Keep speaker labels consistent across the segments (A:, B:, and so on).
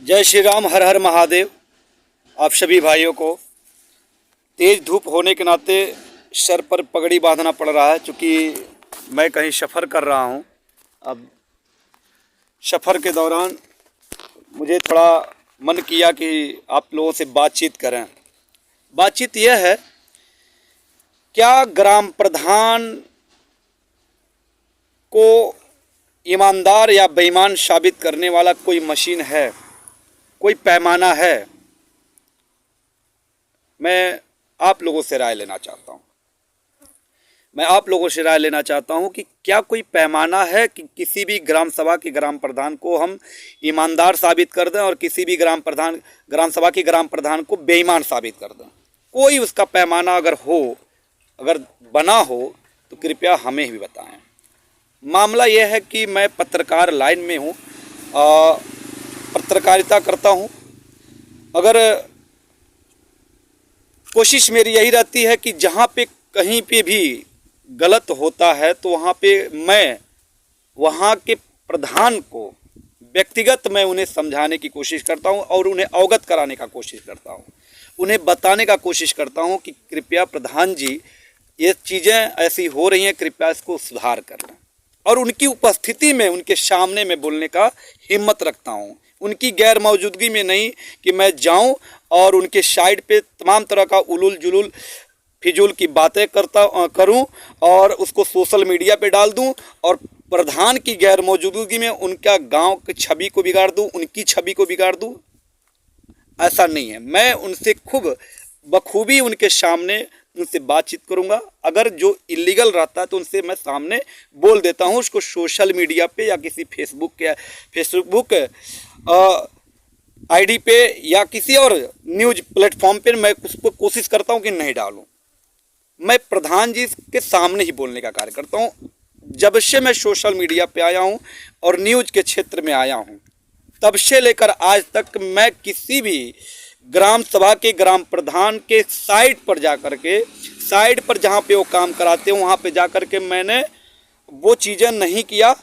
A: जय श्री राम, हर हर महादेव। आप सभी भाइयों को तेज़ धूप होने के नाते सर पर पगड़ी बांधना पड़ रहा है, क्योंकि मैं कहीं सफ़र कर रहा हूं। अब सफ़र के दौरान मुझे थोड़ा मन किया कि आप लोगों से बातचीत करें। बातचीत यह है, क्या ग्राम प्रधान को ईमानदार या बेईमान साबित करने वाला कोई मशीन है, कोई पैमाना है? मैं आप लोगों से राय लेना चाहता हूँ। कि क्या कोई पैमाना है कि किसी भी ग्राम सभा के ग्राम प्रधान को हम ईमानदार साबित कर दें और किसी भी ग्राम सभा के ग्राम प्रधान को बेईमान साबित कर दें? कोई उसका पैमाना अगर बना हो तो कृपया हमें भी बताएं। मामला यह है कि मैं पत्रकार लाइन में हूँ, पत्रकारिता करता हूँ। अगर कोशिश मेरी यही रहती है कि जहाँ पे कहीं पे भी गलत होता है तो वहाँ पे मैं वहाँ के प्रधान को व्यक्तिगत मैं उन्हें समझाने की कोशिश करता हूँ और उन्हें अवगत कराने का कोशिश करता हूँ, उन्हें बताने का कोशिश करता हूँ कि कृपया प्रधान जी, ये चीज़ें ऐसी हो रही हैं, कृपया इसको सुधार कर लें। और उनकी उपस्थिति में, उनके सामने में बोलने का हिम्मत रखता हूँ, उनकी गैर मौजूदगी में नहीं कि मैं जाऊं और उनके साइड पे तमाम तरह का उलूल जुलूल फिजूल की बातें करूं और उसको सोशल मीडिया पे डाल दूं और प्रधान की गैर मौजूदगी में उनका गांव की छवि को बिगाड़ दूं, उनकी छवि को बिगाड़ दूं। ऐसा नहीं है। मैं उनसे खूब बखूबी उनके सामने उनसे बातचीत करूंगा। अगर जो इलीगल रहता है तो उनसे मैं सामने बोल देता हूं। उसको सोशल मीडिया पे या किसी फेसबुक आईडी पे या किसी और न्यूज़ प्लेटफॉर्म पे मैं उसको कोशिश करता हूं कि नहीं डालूं। मैं प्रधान जी के सामने ही बोलने का कार्य करता हूं। जब से मैं सोशल मीडिया पे आया हूं और न्यूज़ के क्षेत्र में आया हूं, तब से लेकर आज तक मैं किसी भी ग्राम सभा के ग्राम प्रधान के साइट पर जहाँ पे वो काम कराते हैं वहाँ पे जा कर के मैंने वो चीज़ें नहीं किया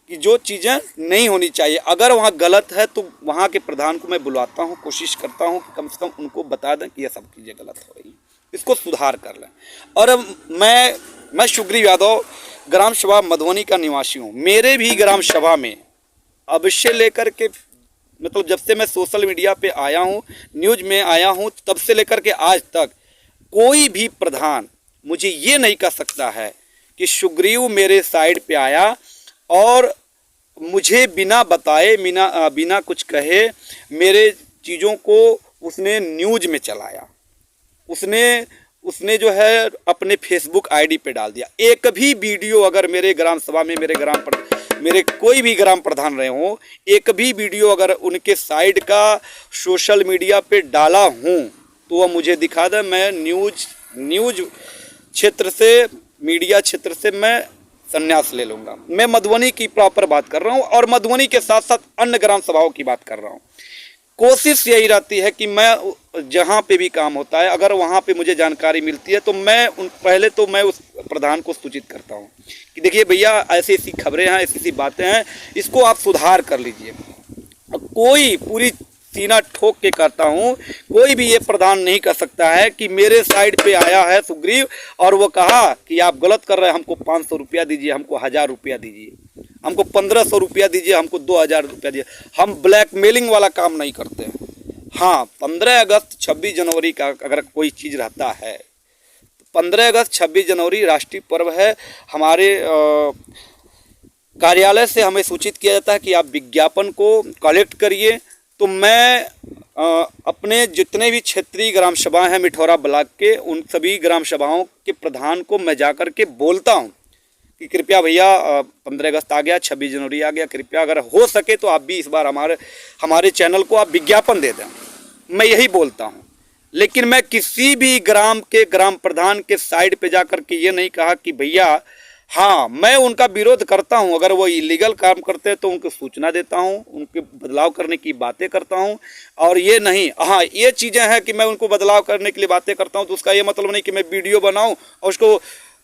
A: कि जो चीज़ें नहीं होनी चाहिए। अगर वहाँ गलत है तो वहाँ के प्रधान को मैं बुलाता हूँ, कोशिश करता हूँ कि कम से कम उनको बता दें कि ये सब चीज़ें गलत हो रही हैं, इसको सुधार कर लें। और मैं सुग्रीव यादव ग्राम सभा मधुबनी का निवासी हूँ। मेरे भी ग्राम सभा में अब से लेकर के मतलब जब से मैं सोशल मीडिया पे आया हूँ, न्यूज़ में आया हूँ, तब से लेकर के आज तक कोई भी प्रधान मुझे ये नहीं कह सकता है कि सुग्रीव मेरे साइड पे आया और मुझे बिना बताए, बिना कुछ कहे मेरे चीज़ों को उसने न्यूज़ में चलाया, उसने जो है अपने फेसबुक आईडी पे डाल दिया। एक भी वीडियो अगर मेरे ग्राम सभा में मेरे कोई भी ग्राम प्रधान रहे हों, एक भी वीडियो अगर उनके साइड का सोशल मीडिया पे डाला हूं तो वह मुझे दिखा दे। मैं न्यूज़ क्षेत्र से, मीडिया क्षेत्र से मैं संन्यास ले लूँगा। मैं मधुबनी की प्रॉपर बात कर रहा हूँ और मधुबनी के साथ साथ अन्य ग्राम सभाओं की बात कर रहा हूँ। कोशिश यही रहती है कि मैं जहाँ पे भी काम होता है, अगर वहाँ पे मुझे जानकारी मिलती है तो पहले तो मैं उस प्रधान को सूचित करता हूँ कि देखिए भैया, ऐसी ऐसी खबरें हैं, ऐसी ऐसी बातें हैं, इसको आप सुधार कर लीजिए। कोई पूरी सीना ठोक के कहता हूँ, कोई भी ये प्रधान नहीं कर सकता है कि मेरे साइड पे आया है सुग्रीव और वो कहा कि आप गलत कर रहे हैं, हमको 500 रुपया दीजिए, हमको 1000 रुपया दीजिए, हमको 1500 रुपया दीजिए, हमको 2000 रुपया दीजिए। हम ब्लैकमेलिंग वाला काम नहीं करते हैं। हाँ, 15 अगस्त 26 जनवरी का अगर कोई चीज़ रहता है, 15 अगस्त 26 जनवरी राष्ट्रीय पर्व है। हमारे कार्यालय से हमें सूचित किया जाता है कि आप विज्ञापन को कलेक्ट करिए। तो मैं अपने जितने भी क्षेत्रीय ग्राम सभाएं हैं मिठौरा ब्लॉक के, उन सभी ग्राम सभाओं के प्रधान को मैं जा कर के बोलता हूं कि कृपया भैया, 15 अगस्त आ गया, 26 जनवरी आ गया, कृपया अगर हो सके तो आप भी इस बार हमारे चैनल को आप विज्ञापन दे दें। मैं यही बोलता हूं। लेकिन मैं किसी भी ग्राम प्रधान के साइड पे जा कर के ये नहीं कहा कि भैया, हाँ, मैं उनका विरोध करता हूं। अगर वो इलीगल काम करते हैं तो उनको सूचना देता हूं, उनके बदलाव करने की बातें करता हूं। और ये नहीं, हाँ, ये चीज़ें हैं कि मैं उनको बदलाव करने के लिए बातें करता हूं तो उसका ये मतलब नहीं कि मैं वीडियो बनाऊं और उसको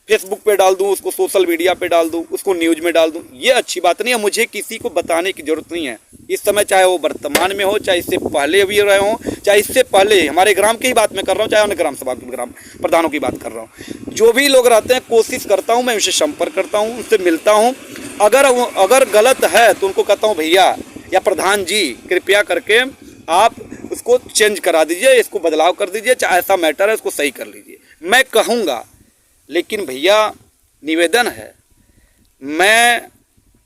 A: फेसबुक पे डाल दूं, उसको सोशल मीडिया पे डाल दूं, उसको न्यूज में डाल दूं, ये अच्छी बात नहीं है। मुझे किसी को बताने की जरूरत नहीं है इस समय, चाहे वो वर्तमान में हो, चाहे इससे पहले भी रहे हो, चाहे इससे पहले हमारे ग्राम की ही बात मैं कर रहा हूँ, चाहे अन्य ग्राम सभा के ग्राम प्रधानों की बात कर रहा हूँ। जो भी लोग रहते हैं कोशिश करता हूँ मैं उनसे संपर्क करता हूँ, उनसे मिलता हूँ। अगर गलत है तो उनको कहता हूँ भैया या प्रधान जी कृपया करके आप उसको चेंज करा दीजिए, इसको बदलाव कर दीजिए, चाहे ऐसा मैटर है उसको सही कर लीजिए, मैं कहूँगा। लेकिन भैया निवेदन है, मैं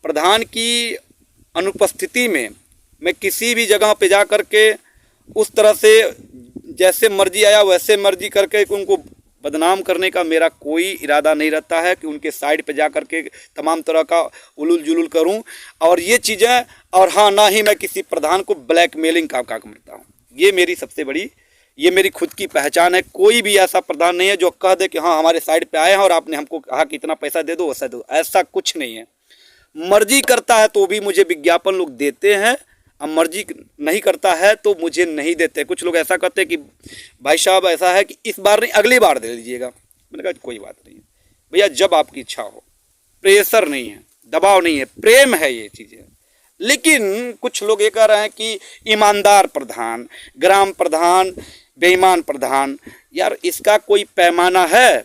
A: प्रधान की अनुपस्थिति में मैं किसी भी जगह पे जा कर के उस तरह से जैसे मर्जी आया वैसे मर्जी करके उनको बदनाम करने का मेरा कोई इरादा नहीं रहता है कि उनके साइड पे जा कर के तमाम तरह का उलूल जुलूल करूं और ये चीज़ें। और हाँ, ना ही मैं किसी प्रधान को ब्लैकमेलिंग का करता हूं। ये मेरी सबसे बड़ी, ये मेरी खुद की पहचान है। कोई भी ऐसा प्रधान नहीं है जो कह दे कि हाँ हमारे साइड पे आए हैं और आपने हमको कहा कि इतना पैसा दे दो वैसा दो, ऐसा कुछ नहीं है। मर्जी करता है तो भी मुझे विज्ञापन लोग देते हैं, अब मर्जी नहीं करता है तो मुझे नहीं देते। कुछ लोग ऐसा कहते हैं कि भाई साहब ऐसा है कि इस बार नहीं अगली बार दे लीजिएगा। मैंने कहा कोई बात नहीं है भैया, जब आपकी इच्छा हो, प्रेशर नहीं है, दबाव नहीं है, प्रेम है ये चीज़ें। लेकिन कुछ लोग ये कह रहे हैं कि ईमानदार प्रधान, ग्राम प्रधान, बेईमान प्रधान। यार इसका कोई पैमाना है?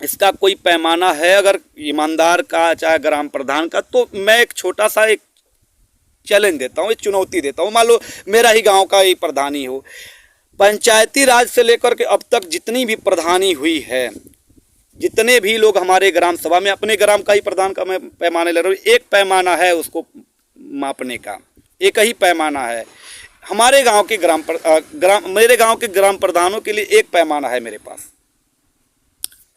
A: इसका कोई पैमाना है अगर ईमानदार का चाहे ग्राम प्रधान का? तो मैं एक छोटा सा एक चैलेंज देता हूँ, एक चुनौती देता हूँ। मान लो मेरा ही गांव का ही प्रधानी हो, पंचायती राज से लेकर के अब तक जितनी भी प्रधानी हुई है, जितने भी लोग हमारे ग्राम सभा में, अपने ग्राम का ही प्रधान का मैं पैमाने ले रहा हूँ, एक पैमाना है उसको मापने का, एक ही पैमाना है। हमारे गांव के मेरे गांव के ग्राम प्रधानों के लिए एक पैमाना है मेरे पास,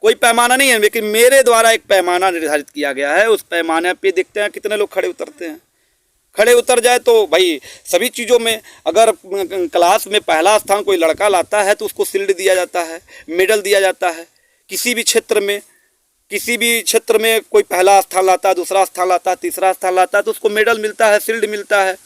A: कोई पैमाना नहीं है, लेकिन मेरे द्वारा एक पैमाना निर्धारित किया गया है। उस पैमाने पे देखते हैं कितने लोग खड़े उतरते हैं। खड़े उतर जाए तो भाई सभी चीज़ों में, अगर क्लास में पहला स्थान कोई लड़का लाता है तो उसको शील्ड दिया जाता है, मेडल दिया जाता है। किसी भी क्षेत्र में कोई पहला स्थान लाता है, दूसरा स्थान लाता है, तीसरा स्थान लाता है तो उसको मेडल मिलता है, शील्ड मिलता है।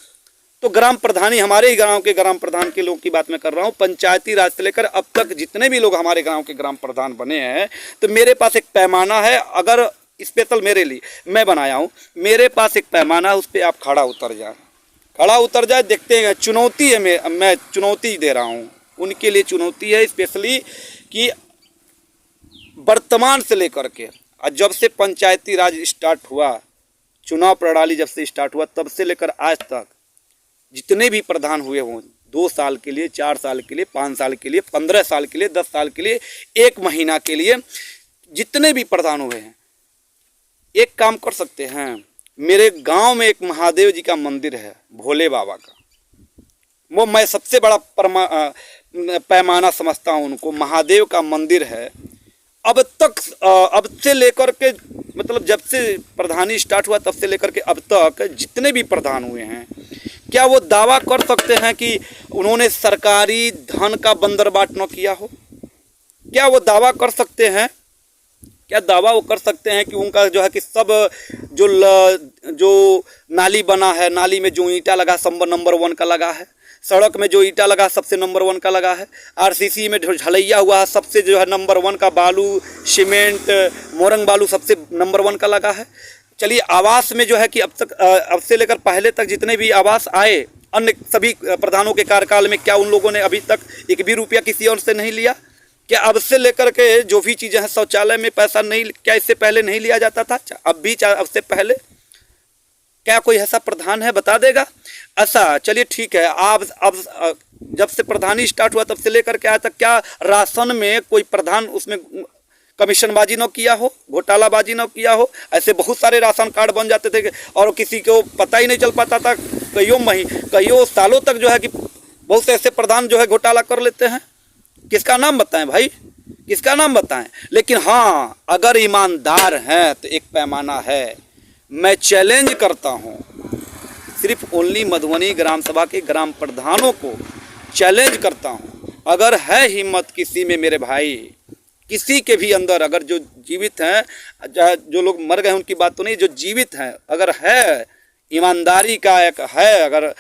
A: तो ग्राम प्रधानी, हमारे ही गांव के ग्राम प्रधान के लोगों की बात मैं कर रहा हूँ, पंचायती राज से लेकर अब तक जितने भी लोग हमारे गांव के ग्राम प्रधान बने हैं, तो मेरे पास एक पैमाना है। अगर स्पेशल मेरे लिए मैं बनाया हूँ, मेरे पास एक पैमाना है, उस पर आप खड़ा उतर जाए, देखते हैं। चुनौती है, मैं चुनौती दे रहा हूँ, उनके लिए चुनौती है स्पेशली कि वर्तमान से लेकर के जब से पंचायती राज स्टार्ट हुआ, चुनाव प्रणाली जब से स्टार्ट हुआ, तब से लेकर आज तक जितने भी प्रधान हुए हों, 2 साल के लिए, 4 साल के लिए, 5 साल के लिए, 15 साल के लिए, 10 साल के लिए, 1 महीना के लिए, जितने भी प्रधान हुए हैं, एक काम कर सकते हैं। मेरे गांव में एक महादेव जी का मंदिर है, भोले बाबा का, वो मैं सबसे बड़ा पैमाना समझता हूँ उनको। महादेव का मंदिर है। अब से लेकर के, मतलब जब से प्रधानी स्टार्ट हुआ तब से लेकर के अब तक जितने भी प्रधान हुए हैं, क्या वो दावा कर सकते हैं कि उन्होंने सरकारी धन का बंदरबाट न किया हो? क्या वो दावा कर सकते हैं? क्या दावा वो कर सकते हैं कि उनका जो है कि सब जो नाली बना है, नाली में जो ईंटा लगा सब नंबर 1 का लगा है, सड़क में जो ईंटा लगा सबसे नंबर 1 का लगा है, आरसीसी में ढलैया हुआ है सबसे जो है नंबर 1 का, बालू सीमेंट मोरंग बालू सबसे नंबर 1 का लगा है। चलिए आवास में जो है कि अब से लेकर पहले तक जितने भी आवास आए अन्य सभी प्रधानों के कार्यकाल में, क्या उन लोगों ने अभी तक एक भी रुपया किसी और से नहीं लिया? क्या अब से लेकर के जो भी चीज़ें हैं, शौचालय में पैसा नहीं, क्या इससे पहले नहीं लिया जाता था? अब भी अब से पहले क्या कोई ऐसा प्रधान है? बता देगा ऐसा? चलिए ठीक है, आप अब जब से प्रधानी स्टार्ट हुआ तब से लेकर के आज तक क्या राशन में कोई प्रधान उसमें कमीशनबाजी न किया हो, घोटालाबाजी न किया हो? ऐसे बहुत सारे राशन कार्ड बन जाते थे और किसी को पता ही नहीं चल पाता था। कईयों सालों तक जो है कि बहुत से ऐसे प्रधान जो है घोटाला कर लेते हैं। किसका नाम बताएं भाई, किसका नाम बताएं? लेकिन हाँ, अगर ईमानदार हैं तो एक पैमाना है। मैं चैलेंज करता हूँ, सिर्फ ओनली मधुबनी ग्राम सभा के ग्राम प्रधानों को चैलेंज करता हूँ, अगर है हिम्मत किसी में मेरे भाई, किसी के भी अंदर, अगर जो जीवित हैं, जो लोग मर गए उनकी बात तो नहीं, जो जीवित हैं, अगर है ईमानदारी का एक है अगर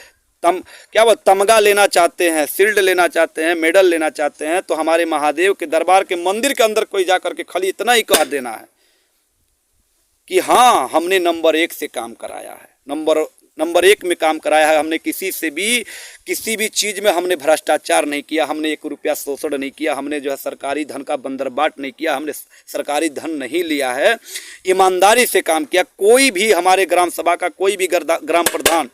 A: क्या वो तमगा लेना चाहते हैं, शील्ड लेना चाहते हैं, मेडल लेना चाहते हैं, तो हमारे महादेव के दरबार के मंदिर के अंदर कोई जाकर के खाली इतना ही कह देना है कि हाँ हमने नंबर 1 से काम कराया है, नंबर 1 में काम कराया है। हमने किसी भी चीज़ में हमने भ्रष्टाचार नहीं किया, हमने 1 रुपया शोषण नहीं किया, हमने जो है सरकारी धन का बंदरबाट नहीं किया, हमने सरकारी धन नहीं लिया है, ईमानदारी से काम किया। कोई भी हमारे ग्राम सभा का कोई भी ग्राम प्रधान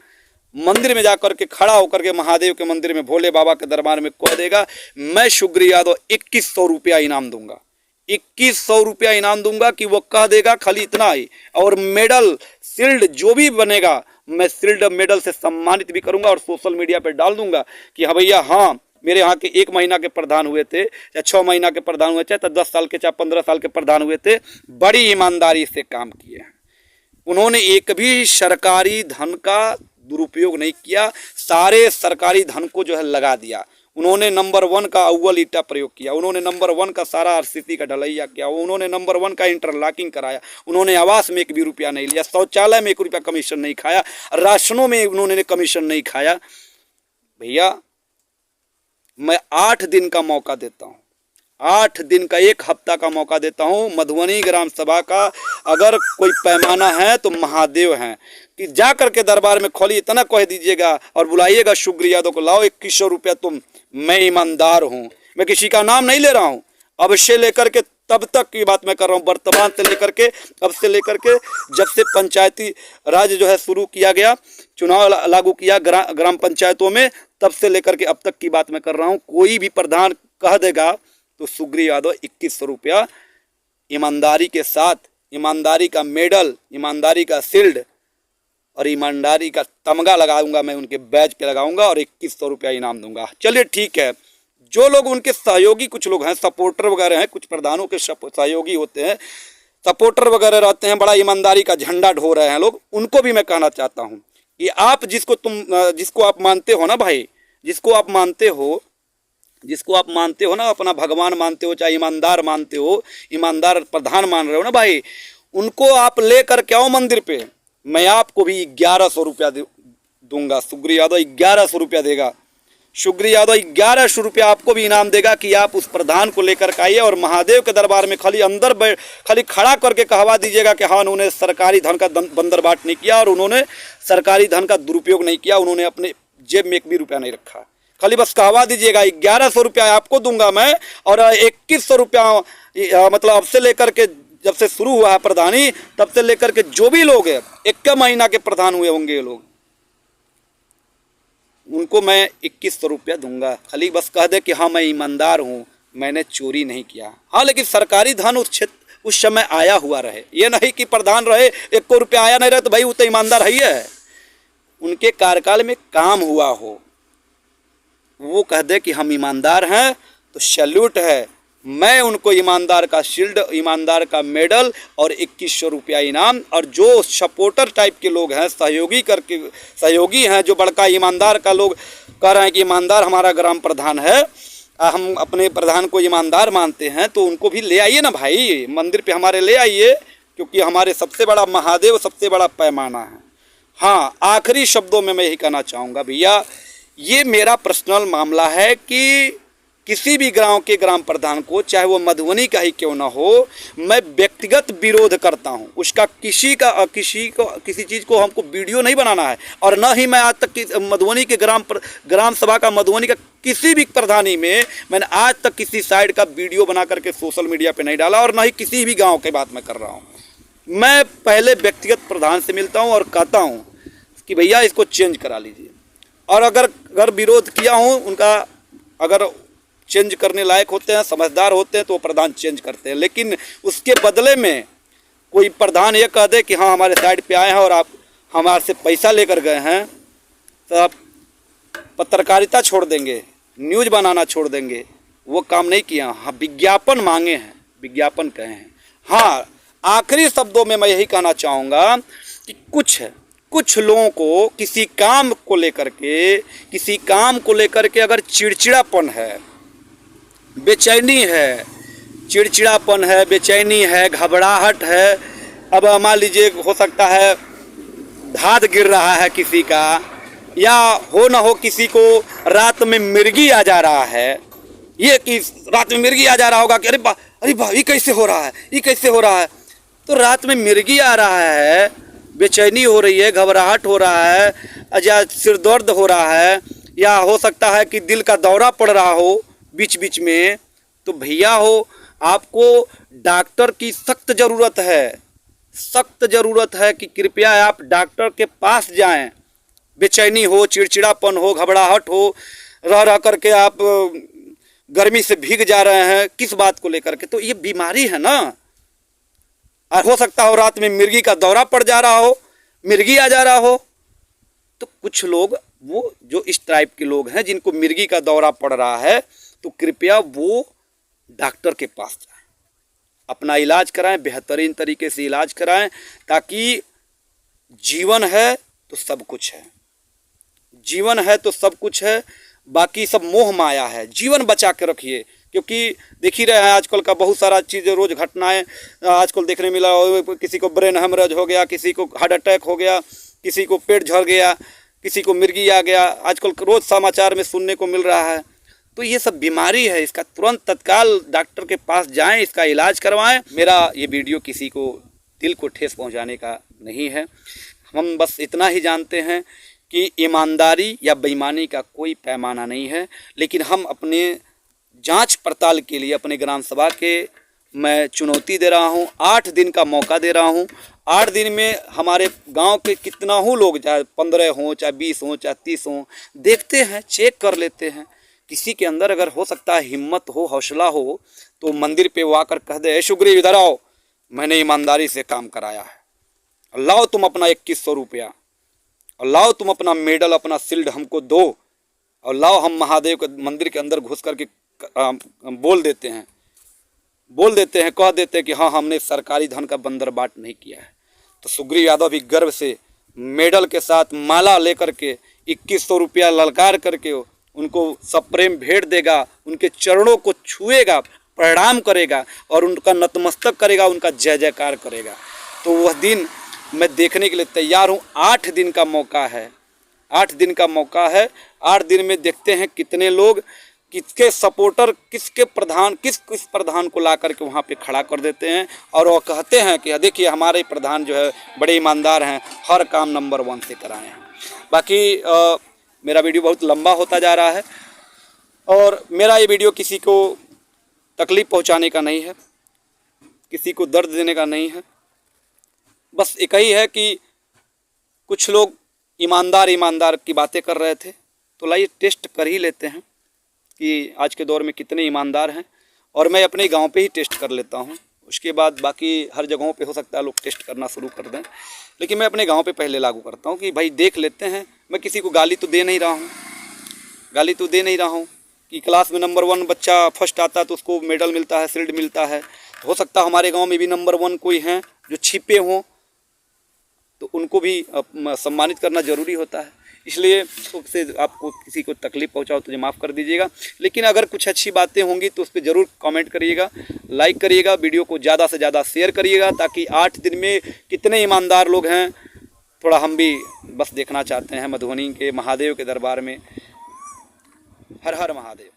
A: मंदिर में जाकर के खड़ा होकर के महादेव के मंदिर में भोले बाबा के दरबार में कह देगा मैं शुक्रिया यादव 2100 रुपया इनाम दूंगा, 2100 रुपया इनाम दूंगा, कि वो कह देगा खाली इतना ही। और मेडल शील्ड जो भी बनेगा मैं शील्ड मेडल से सम्मानित भी करूंगा और सोशल मीडिया पे डाल दूंगा कि हाँ भैया हाँ मेरे यहाँ के 1 महीना के प्रधान हुए थे या 6 महीना के प्रधान हुए थे, चाहे 10 साल के चाहे 15 साल के प्रधान हुए थे, बड़ी ईमानदारी से काम किए हैं। उन्होंने एक भी सरकारी धन का दुरुपयोग नहीं किया, सारे सरकारी धन को जो है लगा दिया। उन्होंने नंबर 1 का अव्वल ईटा प्रयोग किया, उन्होंने नंबर 1 का सारा आरसीसी का ढलैया किया, उन्होंने नंबर 1 का इंटरलॉकिंग कराया, उन्होंने आवास में 1 भी रुपया नहीं लिया, शौचालय में 1 रुपया कमीशन नहीं खाया, राशनों में उन्होंने कमीशन नहीं खाया। भैया मैं 8 दिन का मौका देता हूँ, 8 दिन का 1 हफ्ता का मौका देता हूँ। मधुबनी ग्राम सभा का अगर कोई पैमाना है तो महादेव हैं कि जा करके दरबार में खोली इतना कह दीजिएगा और बुलाइएगा शुक्रिया यादव को, लाओ 2100 रुपया तुम, मैं ईमानदार हूँ। मैं किसी का नाम नहीं ले रहा हूँ, अब से लेकर के तब तक की बात मैं कर रहा हूँ, वर्तमान से लेकर के अब से लेकर के जब से पंचायती राज जो है शुरू किया गया, चुनाव लागू किया ग्राम पंचायतों में, तब से लेकर के अब तक की बात मैं कर रहा हूँ। कोई भी प्रधान कह देगा तो शुक्रिया यादव 2100 रुपया ईमानदारी के साथ, ईमानदारी का मेडल, ईमानदारी का शील्ड और ईमानदारी का तमगा लगाऊंगा, मैं उनके बैज पे लगाऊंगा और 2100 रुपया इनाम दूंगा। चलिए ठीक है, जो लोग उनके सहयोगी कुछ लोग हैं, सपोर्टर वगैरह हैं, कुछ प्रधानों के सहयोगी होते हैं, सपोर्टर वगैरह रहते हैं, बड़ा ईमानदारी का झंडा ढो रहे हैं लोग, उनको भी मैं कहना चाहता हूँ कि आप जिसको आप मानते हो ना भाई, जिसको आप मानते हो ना, अपना भगवान मानते हो, चाहे ईमानदार मानते हो, ईमानदार प्रधान मान रहे हो ना भाई, उनको आप ले कर के आओ मंदिर पे। मैं आपको भी 1100 रुपया दूंगा, शुक्रिया यादव 1100 रुपया देगा, शुक्रिया यादव 1100 रुपया आपको भी इनाम देगा कि आप उस प्रधान को लेकर के आइए और महादेव के दरबार में खाली अंदर खाली खड़ा करके कहवा दीजिएगा कि हाँ उन्होंने सरकारी धन का बंदरबाट नहीं किया और उन्होंने सरकारी धन का दुरुपयोग नहीं किया, उन्होंने अपने जेब में 1 भी रुपया नहीं रखा। खाली बस कहवा दीजिएगा 1100 रुपया आपको दूंगा मैं और 2100 रुपया मतलब अब से लेकर के जब से शुरू हुआ है प्रधानी तब से लेकर के जो भी लोग हैं 1 महीना के प्रधान हुए होंगे ये लोग, उनको मैं 2100 रुपया दूंगा। खाली बस कह दे कि हाँ मैं ईमानदार हूँ, मैंने चोरी नहीं किया। हाँ लेकिन सरकारी धन उस समय आया हुआ रहे, ये नहीं कि प्रधान रहे 1 रुपया आया नहीं रहे तो भाई वो तो ईमानदार है। उनके कार्यकाल में काम हुआ हो, वो कह दे कि हम ईमानदार हैं तो सैल्यूट है। मैं उनको ईमानदार का शील्ड, ईमानदार का मेडल और 2100 रुपया इनाम, और जो सपोर्टर टाइप के लोग हैं, सहयोगी हैं, जो बड़का ईमानदार का लोग कह रहे हैं कि ईमानदार हमारा ग्राम प्रधान है, हम अपने प्रधान को ईमानदार मानते हैं, तो उनको भी ले आइए ना भाई, मंदिर पे हमारे ले आइए, क्योंकि हमारे सबसे बड़ा महादेव सबसे बड़ा पैमाना है। हाँ आखिरी शब्दों में मैं यही कहना चाहूँगा भैया, ये मेरा पर्सनल मामला है कि किसी भी गांव के ग्राम प्रधान को, चाहे वो मधुबनी का ही क्यों ना हो, मैं व्यक्तिगत विरोध करता हूं। उसका किसी चीज़ को हमको वीडियो नहीं बनाना है, और न ही मैं आज तक मधुबनी के ग्राम सभा का, मधुबनी का किसी भी प्रधानी में मैंने आज तक किसी साइड का वीडियो बना करके सोशल मीडिया पे नहीं डाला, और न ही किसी भी गाँव की बात मैं कर रहा हूँ। मैं पहले व्यक्तिगत प्रधान से मिलता हूँ और कहता हूँ कि भैया इसको चेंज करा लीजिए, और अगर विरोध किया हूँ उनका, अगर चेंज करने लायक होते हैं, समझदार होते हैं, तो वो प्रधान चेंज करते हैं। लेकिन उसके बदले में कोई प्रधान ये कह दे कि हाँ हमारे साइड पे आए हैं और आप हमारे से पैसा लेकर गए हैं, तो आप पत्रकारिता छोड़ देंगे, न्यूज़ बनाना छोड़ देंगे, वो काम नहीं किया। हाँ विज्ञापन मांगे हैं, विज्ञापन कहे हैं। हाँ आखिरी शब्दों में मैं यही कहना चाहूँगा कि कुछ लोगों को किसी काम को लेकर के अगर चिड़चिड़ापन है, बेचैनी है, चिड़चिड़ापन है, बेचैनी है, घबराहट है, अब मान लीजिए हो सकता है धात गिर रहा है किसी का, या हो ना हो किसी को रात में मिर्गी आ जा रहा है, ये कि रात में मिर्गी आ जा रहा होगा कि अरे बा ये कैसे हो रहा है, ये कैसे हो रहा है। तो रात में मिर्गी आ रहा है, बेचैनी हो रही है, घबराहट हो रहा है, या सिर दर्द हो रहा है, या हो सकता है कि दिल का दौरा पड़ रहा हो बीच बीच में, तो भैया हो आपको डॉक्टर की सख्त ज़रूरत है, सख्त ज़रूरत है कि कृपया आप डॉक्टर के पास जाएं। बेचैनी हो, चिड़चिड़ापन हो, घबराहट हो, रह रह करके आप गर्मी से भीग जा रहे हैं, किस बात को लेकर के, तो ये बीमारी है ना। और हो सकता हो रात में मिर्गी का दौरा पड़ जा रहा हो, मिर्गी आ जा रहा हो। तो कुछ लोग वो जो इस टाइप के लोग हैं जिनको मिर्गी का दौरा पड़ रहा है, तो कृपया वो डॉक्टर के पास जाएं, अपना इलाज कराएं, बेहतरीन तरीके से इलाज कराएं, ताकि जीवन है तो सब कुछ है, जीवन है तो सब कुछ है, बाकी सब मोह माया है। जीवन बचा के रखिए, क्योंकि देख ही रहे हैं आजकल का बहुत सारा चीज़, रोज़ घटनाएं आजकल देखने मिला, किसी को ब्रेन हेमरेज हो गया, किसी को हार्ट अटैक हो गया, किसी को पेट झड़ गया, किसी को मिर्गी आ गया, आजकल रोज़ समाचार में सुनने को मिल रहा है। तो ये सब बीमारी है, इसका तुरंत तत्काल डॉक्टर के पास जाएं, इसका इलाज करवाएं। मेरा ये वीडियो किसी को दिल को ठेस पहुंचाने का नहीं है, हम बस इतना ही जानते हैं कि ईमानदारी या बेईमानी का कोई पैमाना नहीं है, लेकिन हम अपने जांच पड़ताल के लिए अपने ग्राम सभा के मैं चुनौती दे रहा हूं, 8 दिन का मौका दे रहा हूं। 8 दिन में हमारे गांव के कितना हो लोग, चाहे 15 हों, चाहे 20 हों, चाहे 30 हों, देखते हैं, चेक कर लेते हैं। किसी के अंदर अगर हो सकता है हिम्मत हो, हौसला हो, तो मंदिर पे वो आकर कह दे, सुग्रीव इधर आओ, मैंने ईमानदारी से काम कराया है, लाओ तुम अपना 2100 रुपया, और लाओ तुम अपना मेडल, अपना शील्ड हमको दो, और लाओ हम महादेव के मंदिर के अंदर घुस करके बोल देते हैं, कह देते हैं कि हाँ हमने सरकारी धन का बंदरबाट नहीं किया है। तो सुग्रीव यादव भी गर्व से मेडल के साथ माला लेकर के 2100 रुपया ललकार करके उनको सप्रेम भेंट देगा, उनके चरणों को छुएगा, प्रणाम करेगा और उनका नतमस्तक करेगा, उनका जय जयकार करेगा। तो वह दिन मैं देखने के लिए तैयार हूँ। 8 दिन का मौका है, 8 दिन का मौका है। 8 दिन में देखते हैं कितने लोग, किसके सपोर्टर, किसके प्रधान, किस प्रधान को ला करके वहाँ पे खड़ा कर देते हैं, और वो कहते हैं कि देखिए हमारे प्रधान जो है बड़े ईमानदार हैं, हर काम नंबर 1 से कराए हैं। बाकी मेरा वीडियो बहुत लंबा होता जा रहा है, और मेरा ये वीडियो किसी को तकलीफ़ पहुँचाने का नहीं है, किसी को दर्द देने का नहीं है। बस एक ही है कि कुछ लोग ईमानदार की बातें कर रहे थे, तो लाइए टेस्ट कर ही लेते हैं कि आज के दौर में कितने ईमानदार हैं। और मैं अपने गांव पे ही टेस्ट कर लेता हूं, उसके बाद बाकी हर जगहों पे हो सकता है लोग टेस्ट करना शुरू कर दें, लेकिन मैं अपने गांव पे पहले लागू करता हूं कि भाई देख लेते हैं। मैं किसी को गाली तो दे नहीं रहा हूं, कि क्लास में नंबर 1 बच्चा फर्स्ट आता तो उसको मेडल मिलता है, शील्ड मिलता है। तो हो सकता है हमारे गाँव में भी नंबर 1 कोई हैं जो छिपे हों, तो उनको भी सम्मानित करना ज़रूरी होता है। इसलिए से आपको किसी को तकलीफ़ पहुंचाओ तो माफ़ कर दीजिएगा, लेकिन अगर कुछ अच्छी बातें होंगी तो उस पर ज़रूर कमेंट करिएगा, लाइक करिएगा, वीडियो को ज़्यादा से ज़्यादा शेयर करिएगा, ताकि 8 दिन में कितने ईमानदार लोग हैं थोड़ा हम भी बस देखना चाहते हैं। मधुबनी के महादेव के दरबार में हर हर महादेव।